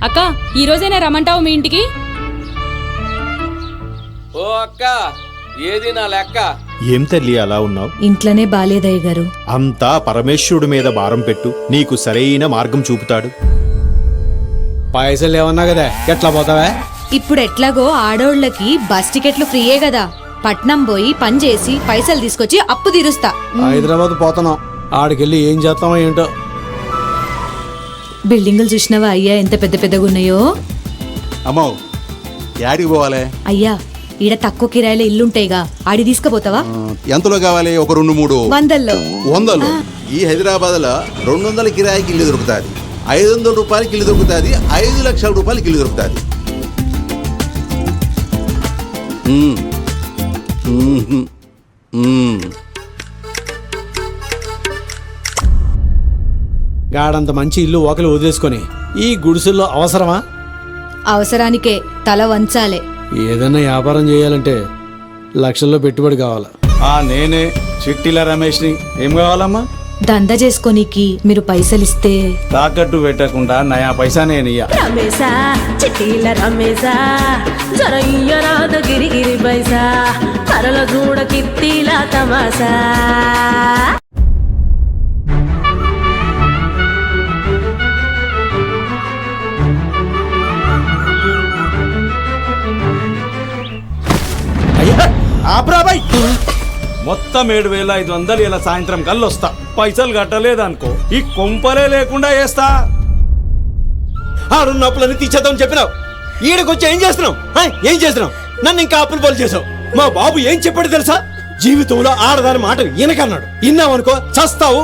అక్క ఈ రోజైనా రమ్మంటావు మీ ఇంటికి? ఓ అక్క, ఏది నా లెక్క? ఏం తల్లి అలా ఉన్నావు? ఇంట్లోనే బాలేదయ్య గారు. అంతా పరమేశ్వరుడి మీద భారం పెట్టు, నీకు సరైన మార్గం చూపుతాడు. పైసలు ఏమన్నా కదా, ఎట్లా పోతావా? ఇప్పుడు ఎట్లాగో ఆడోళ్ళకి బస్ టికెట్లు ఫ్రీయే కదా, పట్నం పోయి పని చేసి పైసలు తీసుకొచ్చి అప్పు తీరుస్తా. హైదరాబాద్ పోతున్నాం, ఆడికెళ్ళి ఏం చేస్తామో ఏంటో. బిల్డింగులు చూసినావా అయ్యా, ఎంత పెద్ద పెద్దగా ఉన్నాయో. అమ్మో, యాడికి పోవాలి? అయ్యా ఈడ తక్కువ కిరాయిలో ఇల్లుంటాయిగా, ఆడి తీసుకుపోతావా? ఎంతలో కావాలి? ఒక 2-3 వందల్లో. 100లో? ఈ హైదరాబాద్ లో 200 కిరాయికి ఇల్లు దొరుకుతుంది, 500 రూపాయలకి ఇల్లు దొరుకుతుంది, 5 లక్షల రూపాయలకి ఇల్లు దొరుకుతుంది. గాడంత మంచి ఇల్లు ఒకరు వదిలేసుకొని ఈ గుడిసెల్లో అవసరమా? అవసరానికే తల వంచాలే. ఏదైనా వ్యాపారం చేయాలంటే లక్షల్లో పెట్టుబడి కావాలి. నేనే చిట్టిల రమేష్ని. ఏం కావాలమ్మా? దందా చేసుకోనీకి మీరు పైసలిస్తే. తాకట్టు పెట్టకుండా నయా పైసా నేను ఇయ్య. రమేశా చిట్టిల రమేశా జరయ్యరాద గిరిగిరి పైసా కరల చూడ కిత్తిల తమాసా. ఆబ్రాబాయ్, మొత్తం 7,500 ఇలా సాయంత్రం కల్లా వస్తా. పైసలు కట్టలేదనుకో ఈ కొంపలే లేకుండా వేస్తా. ఆడున్నప్పులని తీసేద్దామని చెప్పినావు, ఈడకొచ్చి ఏం చేస్తున్నావు? ఏం చేస్తున్నావు? నన్ను ఇంకా అప్పులు పాలు చేసావు. మా బాబు ఏం చెప్పాడు తెలుసా? జీవితంలో ఆడదాని మాట ఈయనకన్నాడు. ఇన్నావనుకో చస్తావు,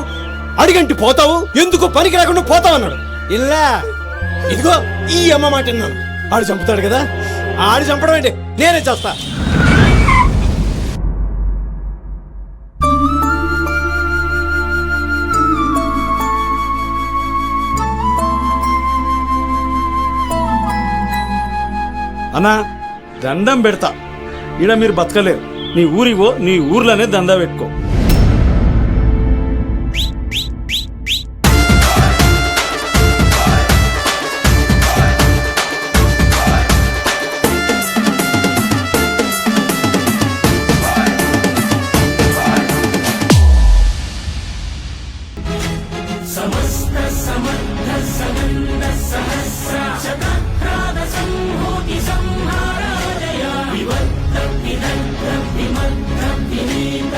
అడిగంటి పోతావు, ఎందుకు పనికి రాకుండా పోతావు అన్నాడు. ఇలా ఇదిగో ఈ అమ్మ మాట విన్నాను. ఆడు చంపుతాడు కదా, ఆడు చంపడం ఏంటి, నేనే చేస్తా. అన్నా దండం పెడతా, ఈడ మీరు బతకలేరు. నీ ఊరివో, నీ ఊర్లోనే దందా పెట్టుకో. వివర్త వినంత విమంత వినీత